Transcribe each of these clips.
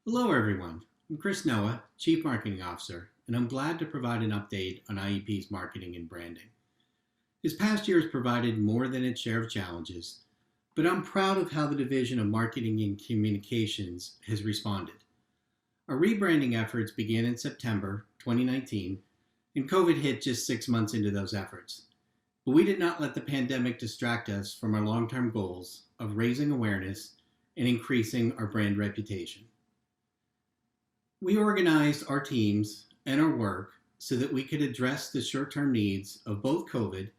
Hello, everyone. I'm Chris Noah, Chief Marketing Officer, and I'm glad to provide an update on IEP's marketing and branding. This past year has provided more than its share of challenges, but I'm proud of how the Division of Marketing and Communications has responded. Our rebranding efforts began in September 2019, and COVID hit just 6 months into those efforts. But we did not let the pandemic distract us from our long term goals of raising awareness and increasing our brand reputation. We organized our teams and our work so that we could address the short term needs of both COVID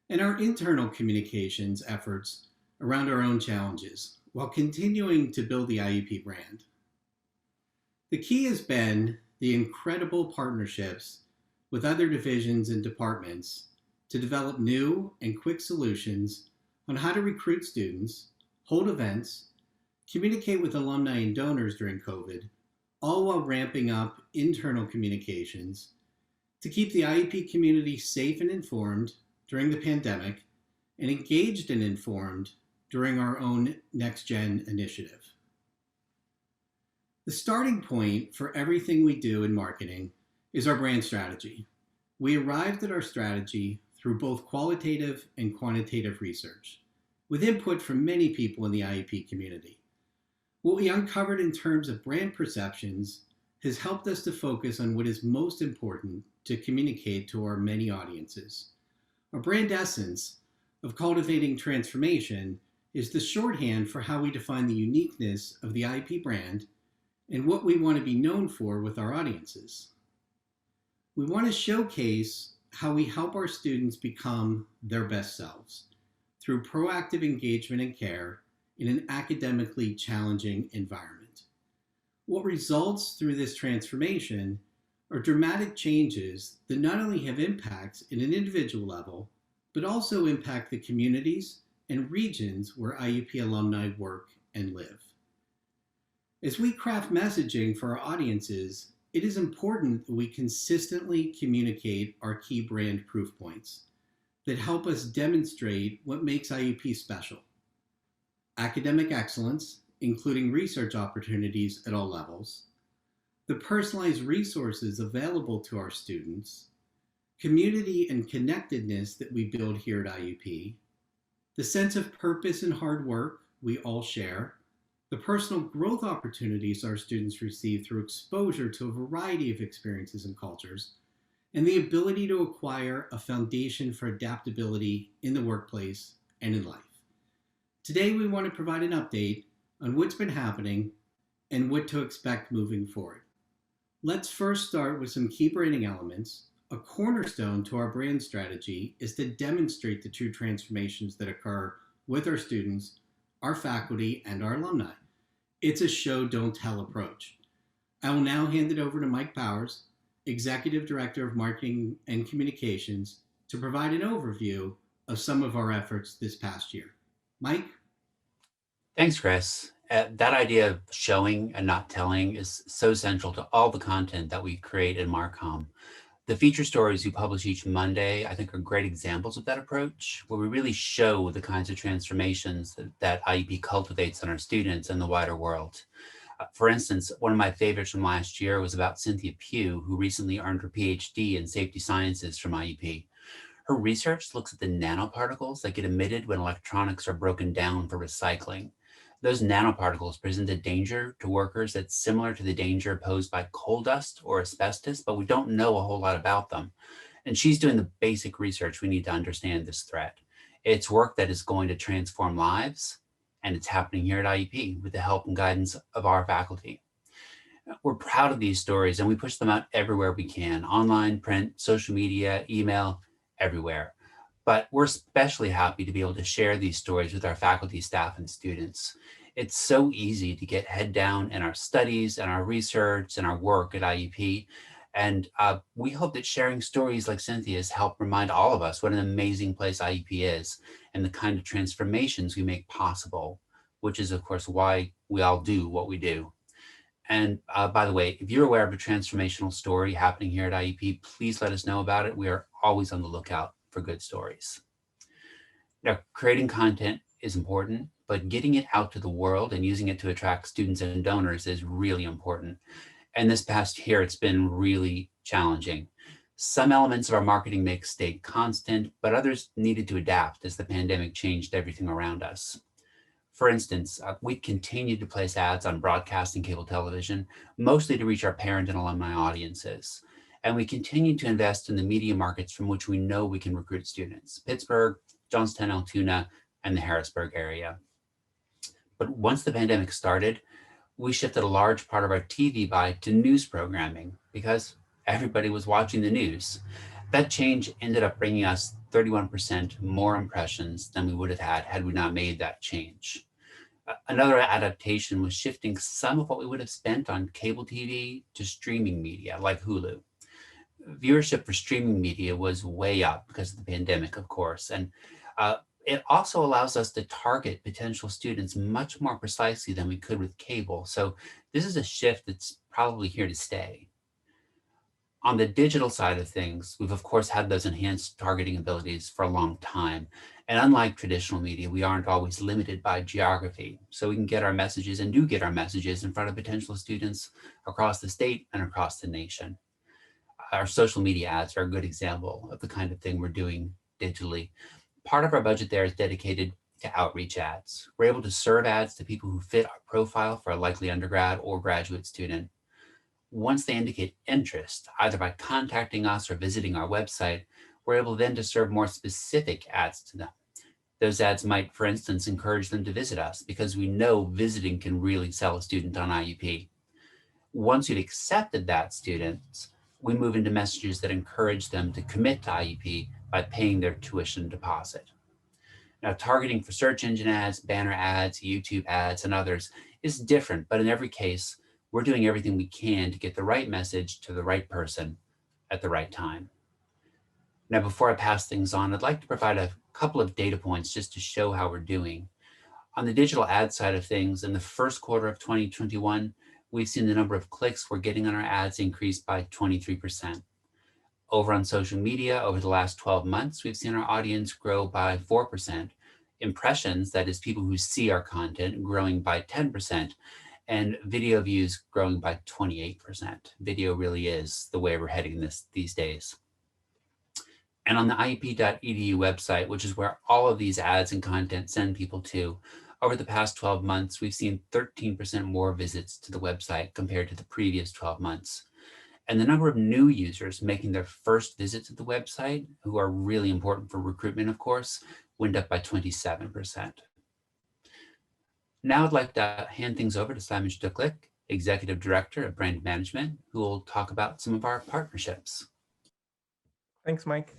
and our internal communications efforts around our own challenges while continuing to build the IEP brand. The key has been the incredible partnerships with other divisions and departments to develop new and quick solutions on how to recruit students, hold events, communicate with alumni and donors during COVID, all while ramping up internal communications to keep the IEP community safe and informed during the pandemic and engaged and informed during our own Next Gen initiative. The starting point for everything we do in marketing is our brand strategy. We arrived at our strategy through both qualitative and quantitative research, with input from many people in the IEP community. What we uncovered in terms of brand perceptions has helped us to focus on what is most important to communicate to our many audiences. Our brand essence of cultivating transformation is the shorthand for how we define the uniqueness of the IEP brand and what we want to be known for with our audiences. We want to showcase how we help our students become their best selves through proactive engagement and care in an academically challenging environment. What results through this transformation are dramatic changes that not only have impacts at an individual level, but also impact the communities and regions where IUP alumni work and live. As we craft messaging for our audiences, it is important that we consistently communicate our key brand proof points that help us demonstrate what makes IUP special. Academic excellence, including research opportunities at all levels, the personalized resources available to our students, community and connectedness that we build here at IUP, the sense of purpose and hard work we all share, the personal growth opportunities our students receive through exposure to a variety of experiences and cultures, and the ability to acquire a foundation for adaptability in the workplace and in life. Today, we want to provide an update on what's been happening and what to expect moving forward. Let's first start with some key branding elements. A cornerstone to our brand strategy is to demonstrate the true transformations that occur with our students, our faculty, and our alumni. It's a show, don't tell approach. I will now hand it over to Mike Powers, Executive Director of Marketing and Communications, to provide an overview of some of our efforts this past year. Mike? Thanks, Chris. That idea of showing and not telling is so central to all the content that we create in Marcom. The feature stories we publish each Monday, I think, are great examples of that approach, where we really show the kinds of transformations that IEP cultivates in our students and the wider world. For instance, one of my favorites from last year was about Cynthia Pugh, who recently earned her PhD in safety sciences from IEP. Her research looks at the nanoparticles that get emitted when electronics are broken down for recycling. Those nanoparticles present a danger to workers that's similar to the danger posed by coal dust or asbestos, but we don't know a whole lot about them. And she's doing the basic research we need to understand this threat. It's work that is going to transform lives, and it's happening here at IEP with the help and guidance of our faculty. We're proud of these stories and we push them out everywhere we can, online, print, social media, email, everywhere. But we're especially happy to be able to share these stories with our faculty, staff, and students. It's so easy to get head down in our studies and our research and our work at IEP. And we hope that sharing stories like Cynthia's help remind all of us what an amazing place IEP is and the kind of transformations we make possible, which is, of course, why we all do what we do. And by the way, if you're aware of a transformational story happening here at IEP, please let us know about it. We are always on the lookout for good stories. Now, creating content is important, but getting it out to the world and using it to attract students and donors is really important. And this past year, it's been really challenging. Some elements of our marketing mix stayed constant, but others needed to adapt as the pandemic changed everything around us. For instance, we continued to place ads on broadcast and cable television, mostly to reach our parent and alumni audiences. And we continued to invest in the media markets from which we know we can recruit students: Pittsburgh, Johnstown, Altoona, and the Harrisburg area. But once the pandemic started, we shifted a large part of our TV buy to news programming because everybody was watching the news. That change ended up bringing us 31% more impressions than we would have had we not made that change. Another adaptation was shifting some of what we would have spent on cable TV to streaming media like Hulu. Viewership for streaming media was way up because of the pandemic, of course. And uh, it also allows us to target potential students much more precisely than we could with cable. So this is a shift that's probably here to stay. On the digital side of things, we've of course had those enhanced targeting abilities for a long time. And unlike traditional media, we aren't always limited by geography. So we can get our messages and do get our messages in front of potential students across the state and across the nation. Our social media ads are a good example of the kind of thing we're doing digitally. Part of our budget there is dedicated to outreach ads. We're able to serve ads to people who fit our profile for a likely undergrad or graduate student. Once they indicate interest, either by contacting us or visiting our website, we're able then to serve more specific ads to them. Those ads might, for instance, encourage them to visit us because we know visiting can really sell a student on IUP. Once you've accepted that student, we move into messages that encourage them to commit to IUP by paying their tuition deposit. Now, targeting for search engine ads, banner ads, YouTube ads, and others is different, but in every case, we're doing everything we can to get the right message to the right person at the right time. Now, before I pass things on, I'd like to provide a couple of data points just to show how we're doing. On the digital ad side of things, in the first quarter of 2021, we've seen the number of clicks we're getting on our ads increase by 23%. Over on social media, over the last 12 months, we've seen our audience grow by 4%. Impressions, that is people who see our content, growing by 10%, and video views growing by 28%. Video really is the way we're heading these days. And on the iup.edu website, which is where all of these ads and content send people to, over the past 12 months, we've seen 13% more visits to the website compared to the previous 12 months. And the number of new users making their first visit to the website, who are really important for recruitment, of course, went up by 27%. Now I'd like to hand things over to Simon Stuchlik, Executive Director of Brand Management, who will talk about some of our partnerships. Thanks, Mike.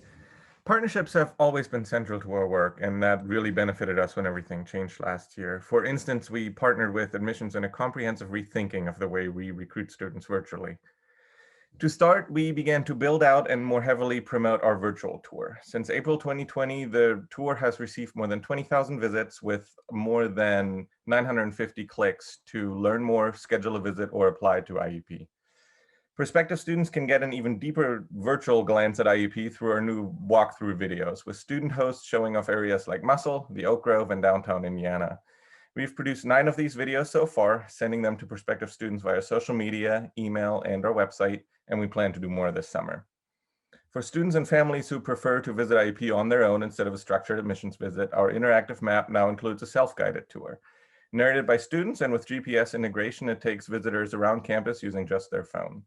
Partnerships have always been central to our work, and that really benefited us when everything changed last year. For instance, we partnered with admissions in a comprehensive rethinking of the way we recruit students virtually. To start, we began to build out and more heavily promote our virtual tour. Since April 2020, the tour has received more than 20,000 visits with more than 950 clicks to learn more, schedule a visit, or apply to IUP. Prospective students can get an even deeper virtual glance at IUP through our new walkthrough videos, with student hosts showing off areas like Muscle, the Oak Grove, and downtown Indiana. We've produced 9 of these videos so far, sending them to prospective students via social media, email, and our website, and we plan to do more this summer. For students and families who prefer to visit IUP on their own instead of a structured admissions visit, our interactive map now includes a self-guided tour. Narrated by students and with GPS integration, it takes visitors around campus using just their phone.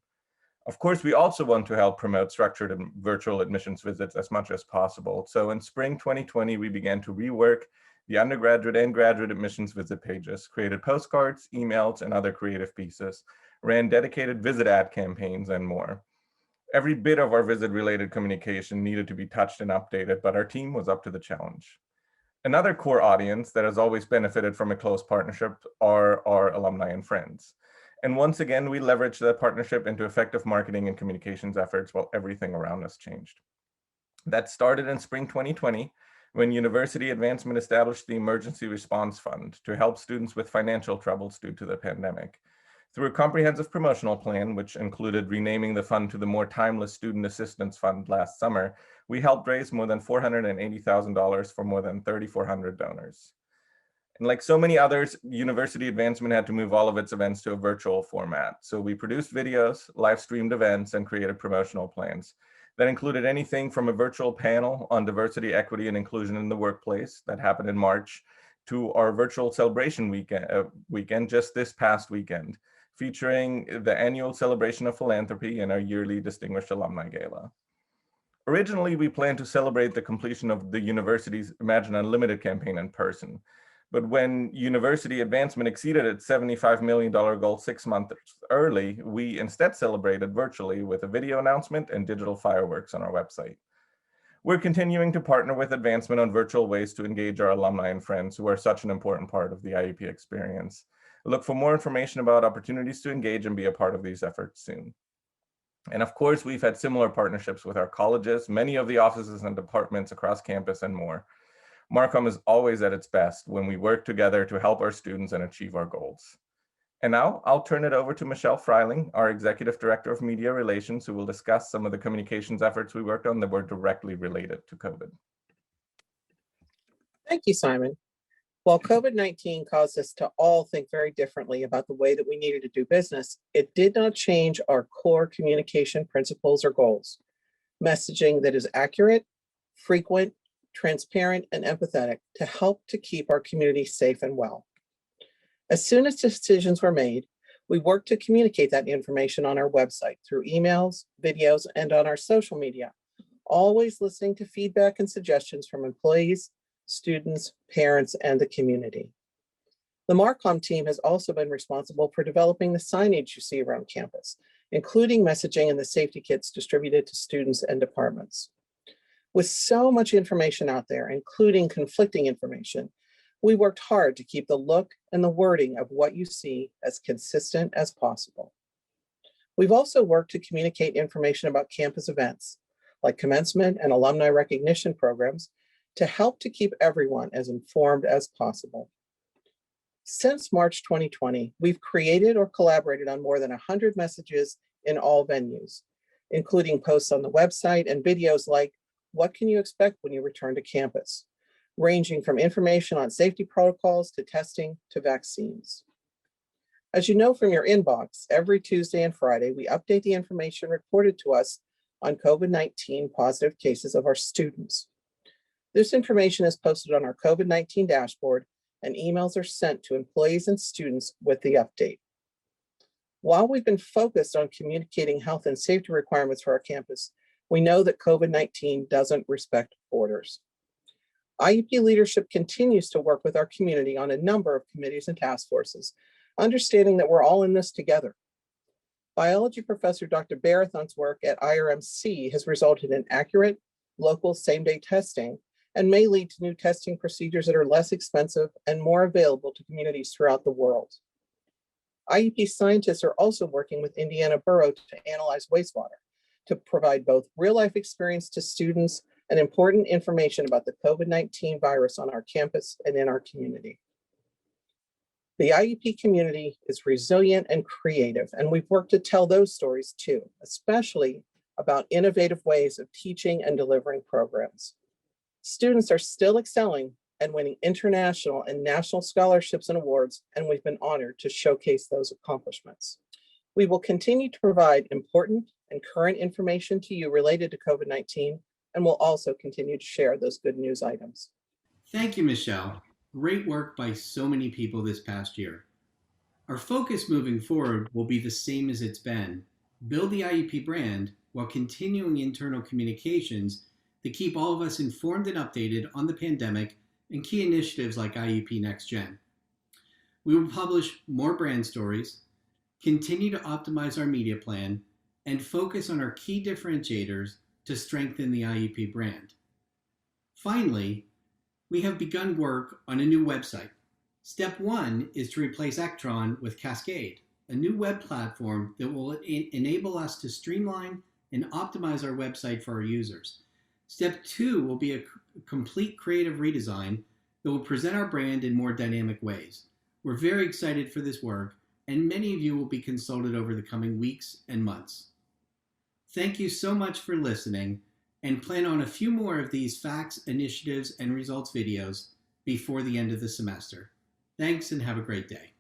Of course, we also want to help promote structured and virtual admissions visits as much as possible. So in spring 2020, we began to rework the undergraduate and graduate admissions visit pages, created postcards, emails, and other creative pieces, ran dedicated visit ad campaigns, and more. Every bit of our visit-related communication needed to be touched and updated, but our team was up to the challenge. Another core audience that has always benefited from a close partnership are our alumni and friends. And once again, we leveraged that partnership into effective marketing and communications efforts while everything around us changed. That started in spring 2020, when University Advancement established the Emergency Response Fund to help students with financial troubles due to the pandemic. Through a comprehensive promotional plan, which included renaming the fund to the more timeless Student Assistance Fund last summer, we helped raise more than $480,000 for more than 3,400 donors. And like so many others, University Advancement had to move all of its events to a virtual format. So we produced videos, live streamed events, and created promotional plans. That included anything from a virtual panel on diversity, equity, and inclusion in the workplace that happened in March to our virtual celebration weekend just this past weekend, featuring the annual celebration of philanthropy and our yearly Distinguished Alumni Gala. Originally, we planned to celebrate the completion of the university's Imagine Unlimited campaign in person. But when University Advancement exceeded its $75 million goal 6 months early, we instead celebrated virtually with a video announcement and digital fireworks on our website. We're continuing to partner with Advancement on virtual ways to engage our alumni and friends who are such an important part of the IEP experience. Look for more information about opportunities to engage and be a part of these efforts soon. And of course, we've had similar partnerships with our colleges, many of the offices and departments across campus, and more. Marcom is always at its best when we work together to help our students and achieve our goals. And now I'll turn it over to Michelle Fryling, our Executive Director of Media Relations, who will discuss some of the communications efforts we worked on that were directly related to COVID. Thank you, Simon. While COVID-19 caused us to all think very differently about the way that we needed to do business, it did not change our core communication principles or goals. Messaging that is accurate, frequent, transparent, and empathetic to help to keep our community safe and well. As soon as decisions were made, we worked to communicate that information on our website through emails, videos, and on our social media, always listening to feedback and suggestions from employees, students, parents, and the community. The Marcom team has also been responsible for developing the signage you see around campus, including messaging and the safety kits distributed to students and departments. With so much information out there, including conflicting information, we worked hard to keep the look and the wording of what you see as consistent as possible. We've also worked to communicate information about campus events, like commencement and alumni recognition programs, to help to keep everyone as informed as possible. Since March 2020, we've created or collaborated on more than 100 messages in all venues, including posts on the website and videos like, "What can you expect when you return to campus?" ranging from information on safety protocols to testing to vaccines. As you know from your inbox, every Tuesday and Friday, we update the information reported to us on COVID-19 positive cases of our students. This information is posted on our COVID-19 dashboard, and emails are sent to employees and students with the update. While we've been focused on communicating health and safety requirements for our campus, we know that COVID-19 doesn't respect borders. IEP leadership continues to work with our community on a number of committees and task forces, understanding that we're all in this together. Biology professor Dr. Barathon's work at IRMC has resulted in accurate, local same-day testing and may lead to new testing procedures that are less expensive and more available to communities throughout the world. IEP scientists are also working with Indiana Borough to analyze wastewater, to provide both real-life experience to students and important information about the COVID-19 virus on our campus and in our community. The IEP community is resilient and creative, and we've worked to tell those stories too, especially about innovative ways of teaching and delivering programs. Students are still excelling and winning international and national scholarships and awards, and we've been honored to showcase those accomplishments. We will continue to provide important and current information to you related to COVID-19, and we'll also continue to share those good news items. Thank you, Michelle. Great work by so many people this past year. Our focus moving forward will be the same as it's been. Build the IEP brand while continuing internal communications to keep all of us informed and updated on the pandemic and key initiatives like IEP Next Gen. We will publish more brand stories, continue to optimize our media plan, and focus on our key differentiators to strengthen the IEP brand. Finally, we have begun work on a new website. Step 1 is to replace Ectron with Cascade, a new web platform that will enable us to streamline and optimize our website for our users. Step 2 will be a complete creative redesign that will present our brand in more dynamic ways. We're very excited for this work, and many of you will be consulted over the coming weeks and months. Thank you so much for listening, and plan on a few more of these facts, initiatives, and results videos before the end of the semester. Thanks and have a great day.